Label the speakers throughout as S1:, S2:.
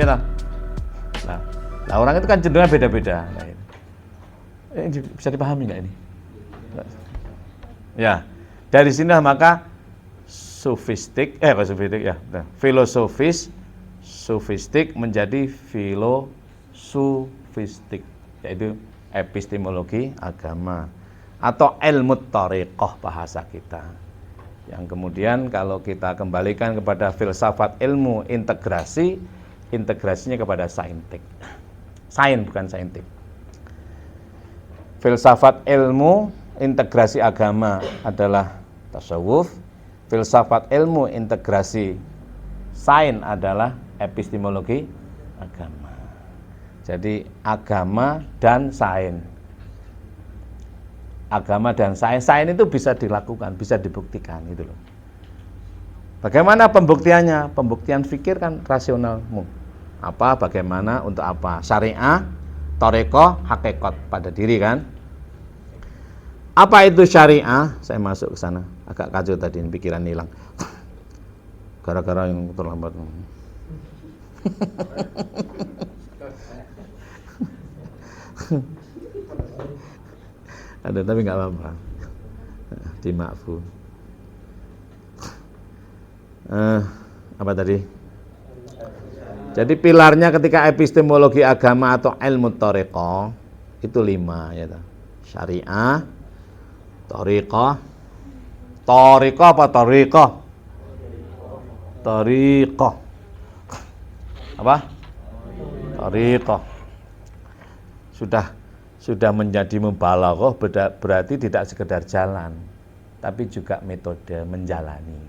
S1: Ya toh? Nah, orang itu kan cenderung beda-beda. Nah, ini bisa dipahami nggak ini? Ya, dari sini maka sofistik menjadi filosofistik, yaitu epistemologi agama atau ilmu thariqah bahasa kita. Yang kemudian kalau kita kembalikan kepada filsafat ilmu integrasinya kepada saintik. Sains bukan saintik. Filsafat ilmu integrasi agama adalah tasawuf. Filsafat ilmu integrasi sains adalah epistemologi agama. Jadi agama dan sains. Agama dan sains itu bisa dilakukan, bisa dibuktikan gitu loh. Bagaimana pembuktiannya? Pembuktian fikir kan rasionalmu. Apa, bagaimana, untuk apa? Syariah, thariqah, hakikat pada diri kan? Apa itu syariah? Saya masuk ke sana, agak kacau tadi, pikiran hilang. Gara-gara yang terlambat. Ada tapi nggak apa-apa. Dimakfu. Apa tadi? Jadi pilarnya ketika epistemologi agama atau ilmu thariqah itu 5 ya. Syariah, thariqah. Thariqah apa thariqah? Thariqah. Apa? Thariqah. Sudah menjadi mubalaghah, berarti tidak sekedar jalan, tapi juga metode menjalani.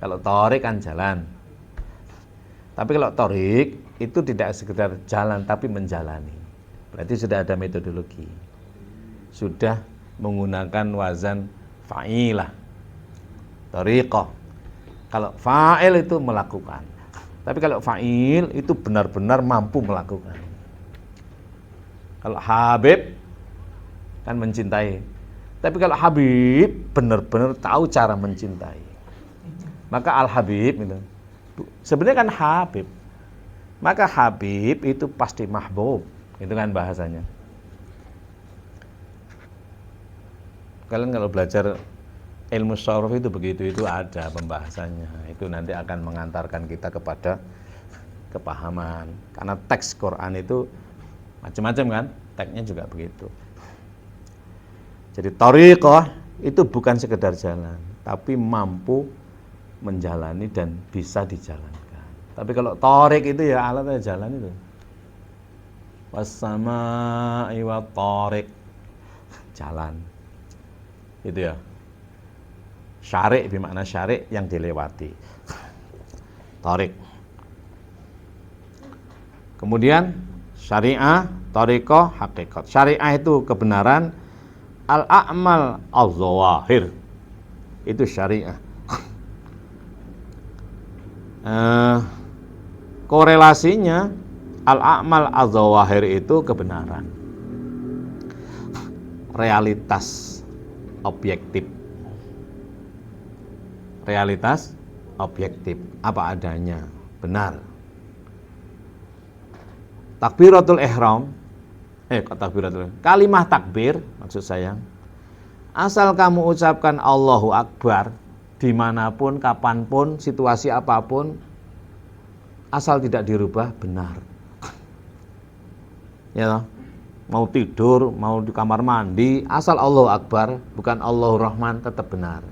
S1: Kalau thariq kan jalan. Tapi kalau thariq itu tidak sekedar jalan tapi menjalani. Berarti sudah ada metodologi. Sudah menggunakan wazan fa'ilah. Thariqah. Kalau fa'il itu melakukan. Tapi kalau fa'il itu benar-benar mampu melakukan. Kalau Habib kan mencintai. Tapi kalau Habib benar-benar tahu cara mencintai. Maka Al-Habib itu sebenarnya kan Habib. Maka Habib itu pasti mahbub. Itu kan bahasanya. Kalian kalau belajar ilmu syaraf itu begitu, itu ada pembahasannya. Itu nanti akan mengantarkan kita kepada kepahaman. Karena teks Quran itu macam-macam kan, teksnya juga begitu. Jadi thariqah itu bukan sekedar jalan, tapi mampu menjalani dan bisa dijalankan. Tapi kalau thariq itu ya alatnya jalan itu. Was-samaa'i wat-thariq, jalan. Itu ya. Syari' bermakna syari' yang dilewati. Thariq. Kemudian syariah, thariqah, hakikat. Syariah itu kebenaran, al-a'mal al-zawahir. Itu syariah. Korelasinya al-a'mal al-zawahir itu kebenaran. Realitas objektif. Realitas objektif, apa adanya, benar. Takbiratul ihram, kalimah takbir maksud saya, asal kamu ucapkan Allahu Akbar dimanapun, kapanpun, situasi apapun, asal tidak dirubah, benar. Ya, mau tidur, mau di kamar mandi, asal Allahu Akbar bukan Allahu Rahman, tetap benar.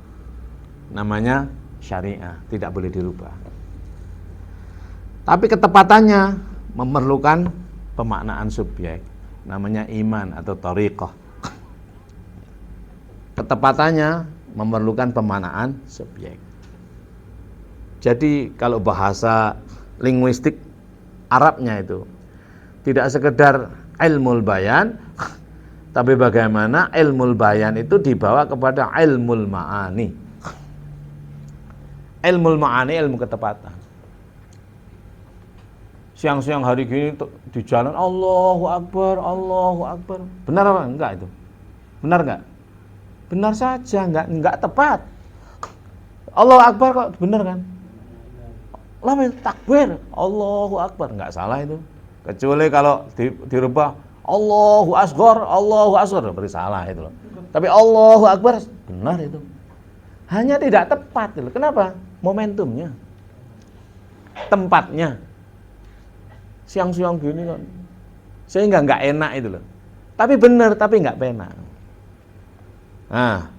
S1: Namanya syariah, tidak boleh dirubah. Tapi ketepatannya memerlukan pemaknaan subjek, namanya iman atau thariqah. Ketepatannya memerlukan pemaknaan subjek. Jadi kalau bahasa linguistik Arabnya itu tidak sekedar ilmul bayan, tapi bagaimana ilmul bayan itu dibawa kepada ilmul ma'ani. Ilmul ma'ani, ilmu ketepatan. Siang-siang hari gini di jalan Allahu Akbar, Allahu Akbar. Benar apa? Enggak itu. Benar enggak? Benar saja, enggak tepat. Allahu Akbar kok benar kan? takbir, Allahu Akbar, nggak salah itu. Kecuali kalau dirubah Allahu Asghar, berarti salah itu loh. Tapi Allahu Akbar benar itu. Hanya tidak tepat itu. Kenapa? Momentumnya, tempatnya, siang-siang gini kan, sehingga nggak enak itu loh. Tapi benar, tapi nggak enak. Nah,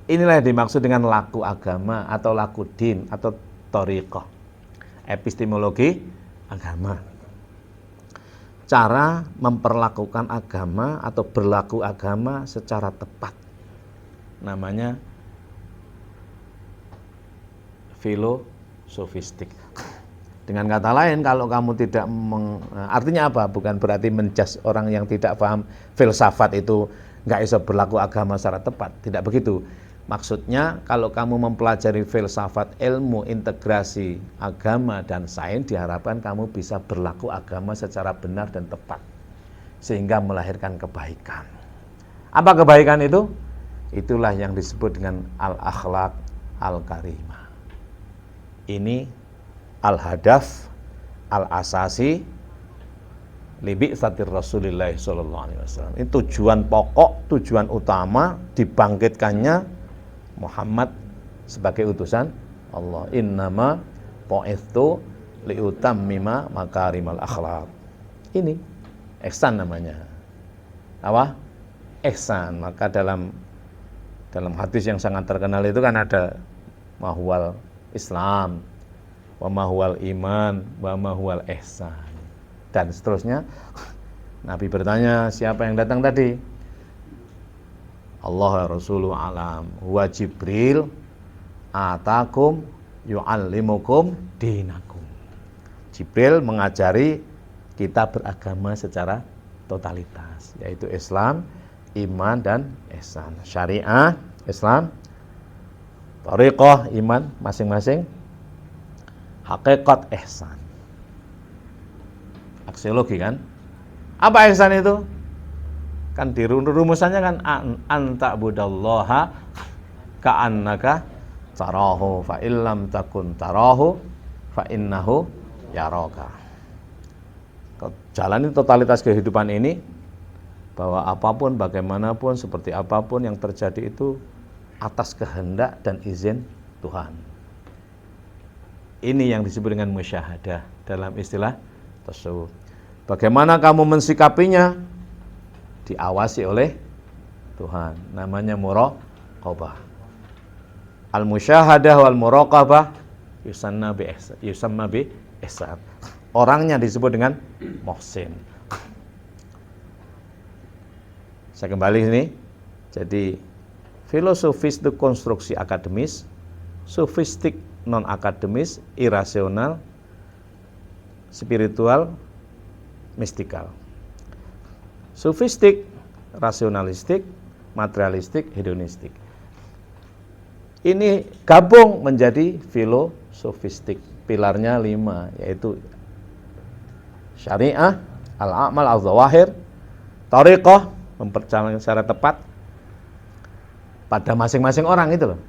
S1: inilah yang dimaksud dengan laku agama atau laku din atau thariqah, epistemologi agama. Cara memperlakukan agama atau berlaku agama secara tepat. Namanya filosofistik. Dengan kata lain, kalau kamu tidak artinya apa? Bukan berarti menjudge orang yang tidak paham filsafat itu nggak bisa berlaku agama secara tepat. Tidak begitu. Maksudnya kalau kamu mempelajari filsafat, ilmu integrasi agama dan sains, diharapkan kamu bisa berlaku agama secara benar dan tepat sehingga melahirkan kebaikan. Apa kebaikan itu? Itulah yang disebut dengan al-akhlaq al-karimah. Ini al-hadaf al-asasi li bi'tsatir Rasulillah sallallahu alaihi wasallam. Ini tujuan pokok, tujuan utama dibangkitkannya Muhammad sebagai utusan Allah. Innama bu'itsu liutammima makarimal akhlaq. Ini ihsan namanya. Apa? Ihsan. Maka dalam hadis yang sangat terkenal itu kan ada mahwal Islam, wa mahwal iman, wa mahwal ihsan, dan seterusnya. Nabi bertanya, siapa yang datang tadi? Allah Rasulullah alam, wa Jibril atakum yu'allimukum dinakum. Jibril mengajari kita beragama secara totalitas, yaitu Islam, iman dan ihsan. Syariah, Islam, thariqah, iman masing-masing, hakikat, ihsan. Aksiologi kan? Apa ihsan itu? Kan di rumusannya kan anta'budallaha ka'annaka tarahu fa illam takun tarahu fa innahu yaraka. Jalani totalitas kehidupan ini, bahwa apapun, bagaimanapun, seperti apapun yang terjadi itu atas kehendak dan izin Tuhan. Ini yang disebut dengan musyahadah dalam istilah tasawuf. Bagaimana kamu mensikapinya? Diawasi oleh Tuhan. Namanya muraqabah. Al-musyahadah wal muraqabah yusamma bi ihsan. Orangnya disebut dengan muhsin. Saya kembali sini. Jadi filosofis itu konstruksi akademis, sofistik non akademis, irasional, spiritual, mistikal. Sofistik, rasionalistik, materialistik, hedonistik. Ini gabung menjadi filosofistik. Pilarnya 5, yaitu syariah, al-a'mal al-zawahir, thariqah, memperjalankan secara tepat pada masing-masing orang itu loh.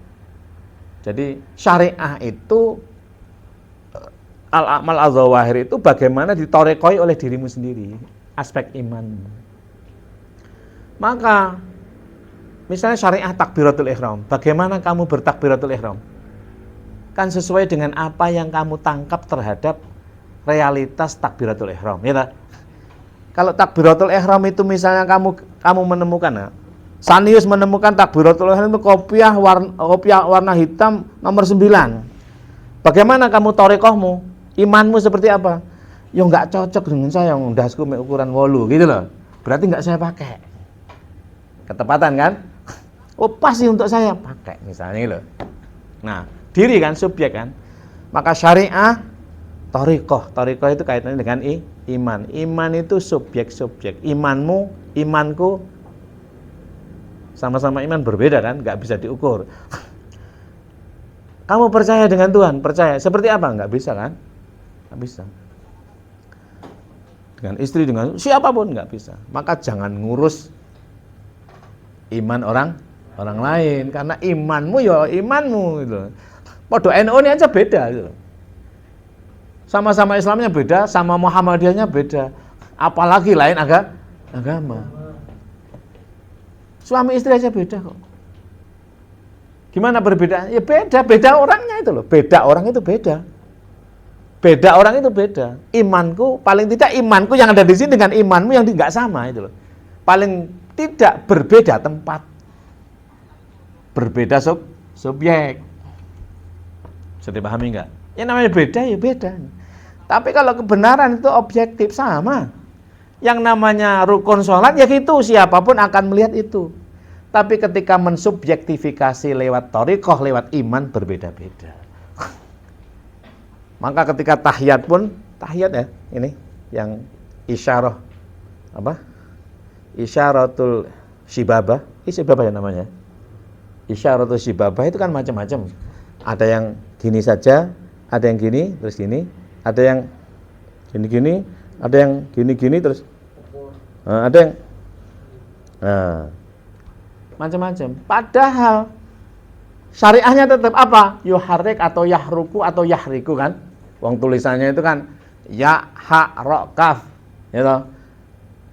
S1: Jadi syariah itu, al-a'mal al-zawahir itu bagaimana dithariqahi oleh dirimu sendiri, aspek iman. Maka misalnya syariah takbiratul ihram, bagaimana kamu bertakbiratul ihram? Kan sesuai dengan apa yang kamu tangkap terhadap realitas takbiratul ihram, ya. Kalau takbiratul ihram itu misalnya kamu menemukan, ya, Sanius menemukan takbiratul ihram itu kopiah warna hitam nomor 9. Bagaimana kamu thariqahmu? Imanmu seperti apa? Ya enggak cocok dengan saya, ndasku ukuran 8 gitu loh. Berarti enggak saya pakai. Ketepatan kan? Oh pasti untuk saya pakai misalnya loh. Nah, diri kan, subjek kan. Maka syariah, thariqah itu kaitannya dengan iman. Iman itu subjek-subjek. Imanmu, imanku sama-sama iman berbeda kan, nggak bisa diukur. Kamu percaya dengan Tuhan, percaya. Seperti apa? Nggak bisa kan? Nggak bisa. Dengan istri, dengan siapapun nggak bisa. Maka jangan ngurus iman orang lain, karena imanmu ya imanmu gitu. Podo NU ini aja beda gitu. Sama-sama Islamnya beda, sama Muhammadiyahnya beda. Apalagi lain agama. Suami istri aja beda kok. Gimana berbeda? Ya beda orangnya itu loh. Beda orang itu beda. Beda orang itu beda. Imanku, paling tidak imanku yang ada di sini dengan imanmu yang nggak sama itu loh. Paling tidak berbeda tempat. Berbeda subjek. Bisa dipahami nggak? Ya namanya beda ya beda. Tapi kalau kebenaran itu objektif sama. Yang namanya rukun sholat ya gitu, siapapun akan melihat itu. Tapi ketika mensubjektifikasi lewat thariqah, lewat iman berbeda-beda. Maka ketika tahiyat pun, tahiyat ya, ini yang isyarah apa? Isyaratul shibabah, shibabah ya namanya. Isyaratul shibabah itu kan macam-macam. Ada yang gini saja, ada yang gini, terus gini, ada yang gini-gini, ada yang gini-gini terus ada yang macam-macam. Padahal syariahnya tetap apa? Yuharrik atau yahruku atau yahriku kan? Wong tulisannya itu kan ya ha ro kaf. Gitu.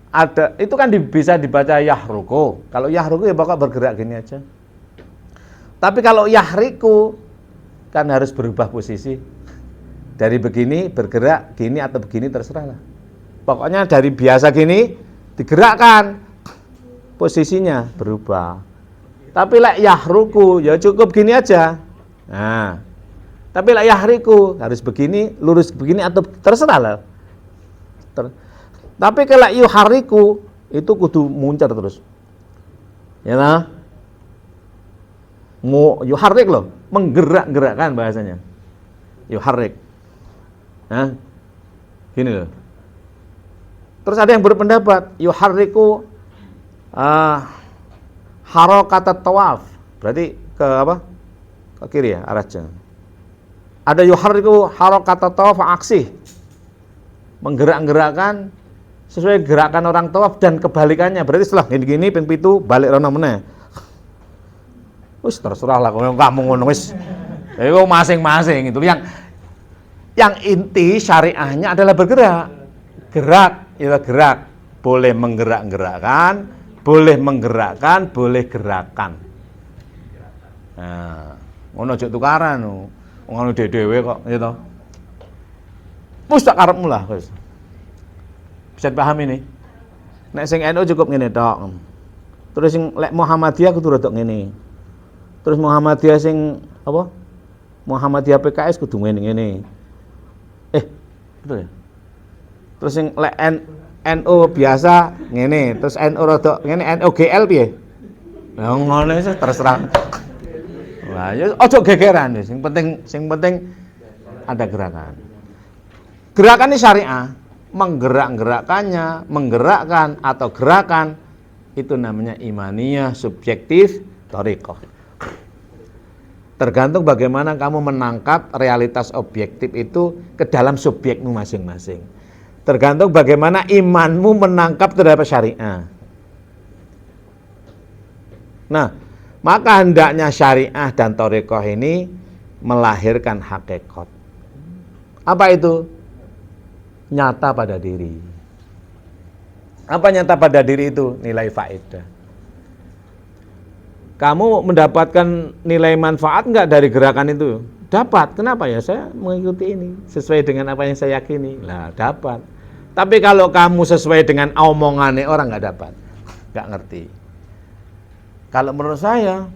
S1: Ada itu kan bisa dibaca yahruku. Kalau yahruku ya pokok bergerak gini aja. Tapi kalau yahriku kan harus berubah posisi. Dari begini bergerak gini atau begini terserah lah. Pokoknya dari biasa gini digerakkan, posisinya berubah. Tapi lek yahruku ya cukup gini aja. Nah, tapi lek yahriku harus begini, lurus begini atau terserah lah. Tapi kalau yuhariku itu kudu muncar terus. Ya nah. Yuharrik loh, menggerak-gerakkan bahasanya. Yuharrik. Nah, gini loh. Terus ada yang berpendapat yuharriku harokat tawaf, berarti ke apa? Ke kiri ya arahnya. Ada yuharriku harokat tawaf aksi, menggerak-gerakkan sesuai gerakan orang tawaf dan kebalikannya. Berarti setelah gini-gini ping pitu balik rono meneh. Wis terserah lah kamu ngono wis. Itu masing-masing itu yang inti syariahnya adalah bergerak. Gerak, itu gerak. Boleh menggerak-gerakkan, boleh menggerakkan, boleh gerakan. Nah, ngono aja tukaran ngono dhewe kok gitu. Wis tak karepmu lah wis. Bisa dipahami nih. Nek sing NU cukup ngene tok. Terus sing lek Muhammadiyah kudu rodok ngene. Terus Muhammadiyah sing apa? Muhammadiyah PKS kudu ngene-ngene. Betul ya? Terus sing lek NU biasa ngene, terus NU rodok ngene, NU GL piye? Lah ngono wis terserah. Wah, ya ojo gegeran wis. Sing penting ada gerakan. Gerakan ini syariah, menggerak-gerakkannya, menggerakkan atau gerakan itu namanya imaniyah subjektif thariqah. Tergantung bagaimana kamu menangkap realitas objektif itu ke dalam subjekmu masing-masing. Tergantung bagaimana imanmu menangkap terhadap syariah. Nah, maka hendaknya syariah dan thariqah ini melahirkan hakikat. Apa itu? Nyata pada diri. Apa nyata pada diri itu? Nilai faedah. Kamu mendapatkan nilai manfaat enggak dari gerakan itu? Dapat. Kenapa ya? Saya mengikuti ini sesuai dengan apa yang saya yakini. Lah, dapat. Tapi kalau kamu sesuai dengan omongannya orang enggak dapat. Enggak ngerti. Kalau menurut saya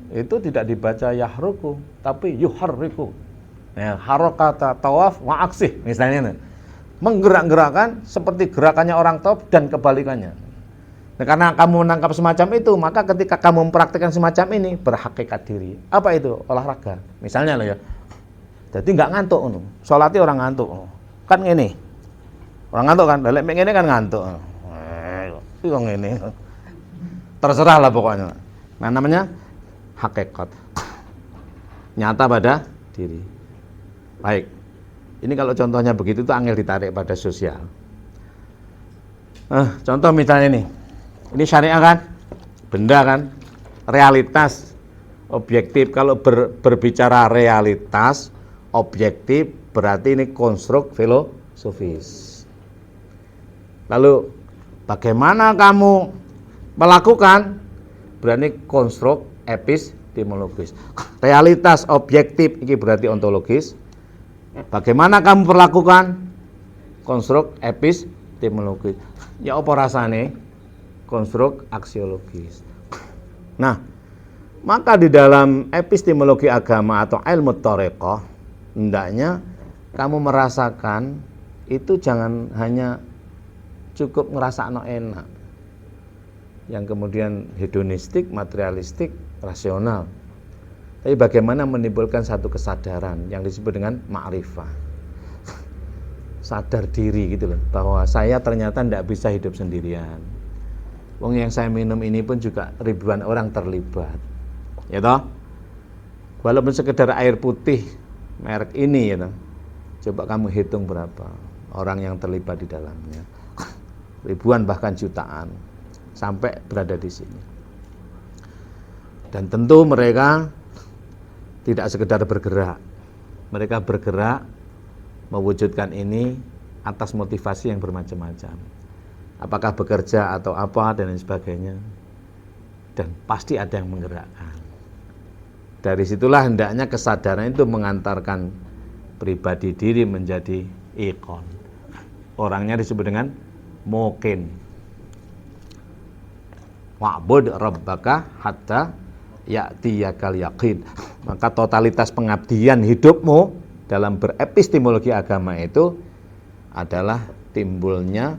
S1: itu tidak dibaca yahruku, tapi yuharriku. Ya, harokata tawaf wa aksih misalnya. Menggerak-gerakkan seperti gerakannya orang tawaf dan kebalikannya. Nah, karena kamu menangkap semacam itu, maka ketika kamu mempraktikkan semacam ini berhakikat diri. Apa itu? Olahraga. Misalnya loh ya. Jadi nggak ngantuk, sholatnya orang ngantuk. Kan ini, orang ngantuk kan. Dalek ini kan ngantuk. Itu yang ini. Terserah lah pokoknya. Nah namanya hakikat. Nyata pada diri. Baik. Ini kalau contohnya begitu itu angel ditarik pada sosial. Contoh misalnya ini. Ini syariah kan, benda kan, realitas, objektif. Kalau berbicara realitas, objektif, berarti ini konstruk filosofis. Lalu bagaimana kamu melakukan? Berarti konstruk epistemologis. Realitas objektif ini berarti ontologis. Bagaimana kamu perlakukan? Konstruk epistemologis. Ya apa rasane? Konstruk aksiologis. Nah, maka di dalam epistemologi agama atau ilmu thariqah, hendaknya kamu merasakan itu jangan hanya cukup ngerasakno enak, yang kemudian hedonistik, materialistik, rasional. Tapi bagaimana menimbulkan satu kesadaran yang disebut dengan ma'rifah. Sadar diri gitu loh, bahwa saya ternyata tidak bisa hidup sendirian. Wong yang saya minum ini pun juga ribuan orang terlibat. Ya toh? Walaupun sekedar air putih merek ini ya toh. Coba kamu hitung berapa orang yang terlibat di dalamnya. Ribuan bahkan jutaan sampai berada di sini. Dan tentu mereka tidak sekedar bergerak. Mereka bergerak mewujudkan ini atas motivasi yang bermacam-macam. Apakah bekerja atau apa dan lain sebagainya. Dan pasti ada yang menggerakkan. Dari situlah hendaknya kesadaran itu mengantarkan pribadi diri menjadi ikon. Orangnya disebut dengan muqin. Wa'bud rabbaka hatta ya'tiyakal yaqin. Maka totalitas pengabdian hidupmu dalam berepistemologi agama itu adalah timbulnya,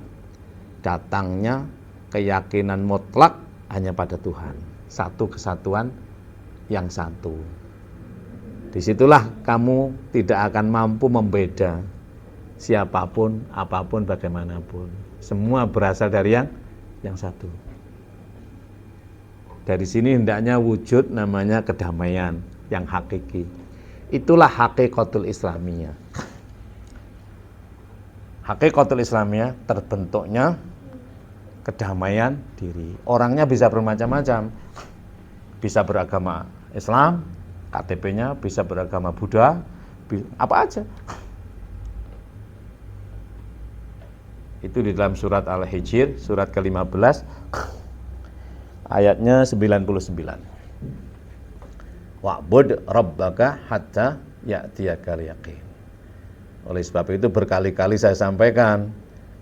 S1: datangnya keyakinan mutlak hanya pada Tuhan, satu kesatuan yang satu. Disitulah kamu tidak akan mampu membeda siapapun, apapun, bagaimanapun. Semua berasal dari yang satu. Dari sini hendaknya wujud namanya kedamaian yang hakiki. Itulah hakikatul Islamiyah. Hakikatul Islamiyah terbentuknya kedamaian diri. Orangnya bisa bermacam-macam. Bisa beragama Islam, KTP-nya bisa beragama Buddha, apa aja. Itu di dalam surat Al-Hijr, surat ke-15, ayatnya 99. Wa'bud rabbaka hatta ya'tiyakal yaqin. Oleh sebab itu berkali-kali saya sampaikan,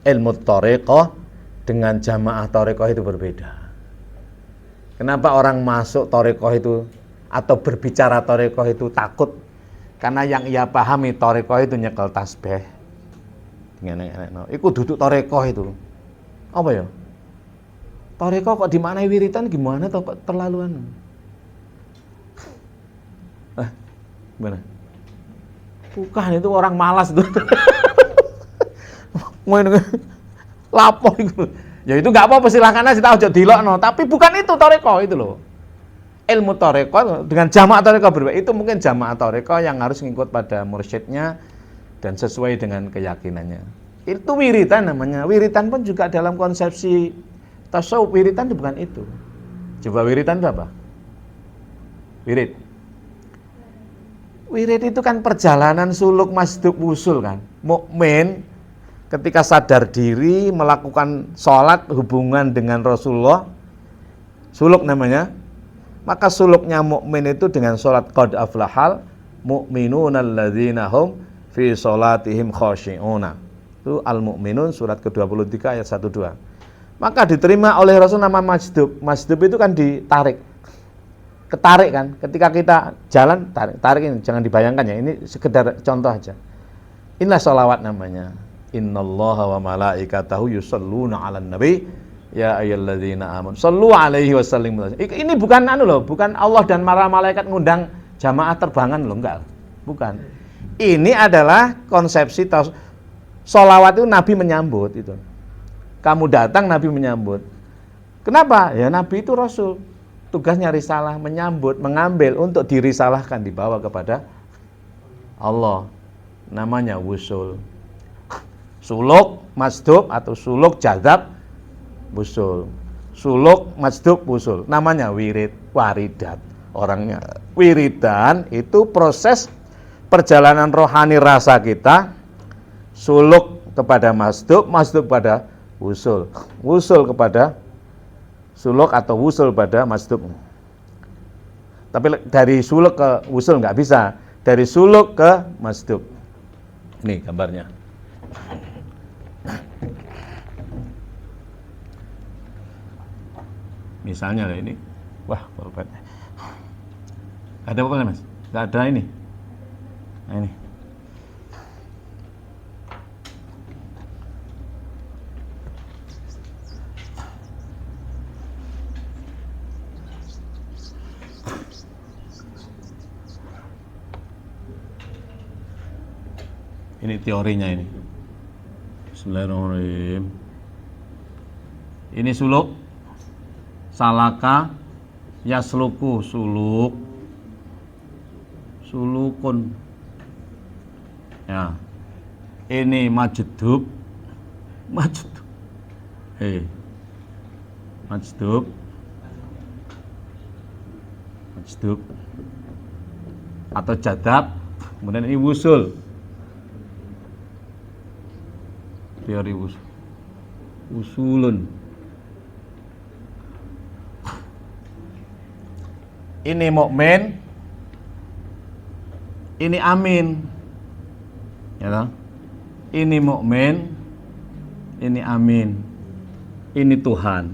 S1: ilmu thariqah dengan jamaah thariqah itu berbeda. Kenapa orang masuk thariqah itu atau berbicara thariqah itu takut? Karena yang ia pahami thariqah itu nyekel tasbih. Iku duduk thariqah itu. Apa ya? Thariqah kok dimaknai wiritan gimana toh terlaluan? Gimana? Bukan, itu orang malas itu. Lapo itu. Ya itu enggak apa-apa, silakan aja tahu dilokno, tapi bukan itu thariqah itu loh. Ilmu thariqah dengan jamaah thariqah berbeda. Itu mungkin jamaah thariqah yang harus ngikut pada mursyidnya dan sesuai dengan keyakinannya. Itu wiritan namanya. Wiritan pun juga dalam konsepsi tasawuf, wiritan itu bukan itu. Coba wiritan itu apa? Wirid itu kan perjalanan suluk masduk wusul kan. Mukmin ketika sadar diri melakukan sholat hubungan dengan Rasulullah, suluk namanya. Maka suluknya mukmin itu dengan sholat qad aflahal mu'minuna alladzina hum fi sholatihim khashi'una. Itu Al-Mu'minun surat ke-23 ayat 1-2. Maka diterima oleh Rasul nama masduk. Masduk itu kan ditarik. Ketarik kan, ketika kita jalan tarik ini, jangan dibayangkan ya, ini sekedar contoh aja. Inilah sholawat namanya. Innallaha wa malaikatahu yusholluna 'alan nabi ya ayyuhalladzina amanu shollu 'alaihi wasallimu. Ini bukan bukan Allah dan para malaikat ngundang jamaah terbangan loh, enggak. Bukan. Ini adalah konsepsi sholawat itu Nabi menyambut itu. Kamu datang Nabi menyambut. Kenapa? Ya Nabi itu Rasul. Tugasnya risalah, menyambut, mengambil untuk dirisalahkan, dibawa kepada Allah. Namanya wusul. Suluk masduk atau suluk jadzab wusul. Suluk masduk wusul. Namanya wirid, waridat. Orangnya wiridan itu proses perjalanan rohani rasa kita, suluk kepada masduk, masduk pada wusul, wusul kepada suluk atau wusul pada masduk. Tapi dari suluk ke wusul nggak bisa, dari suluk ke masduk. Ini gambarnya. Misalnya ini, wah pulpennya. Ada apa mas? Nggak ada ini. Nah, ini. Ini teorinya ini. Bismillahirrahmanirrahim. Ini suluk, salaka, yasluku, suluk, sulukun. Ya. Ini majdub, majdub. Majdub, majdub. Atau jadab. Kemudian ini wusul. Teori usulun. Ini mukmin, ini amin, ya toh? Ini mukmin, ini amin, ini Tuhan.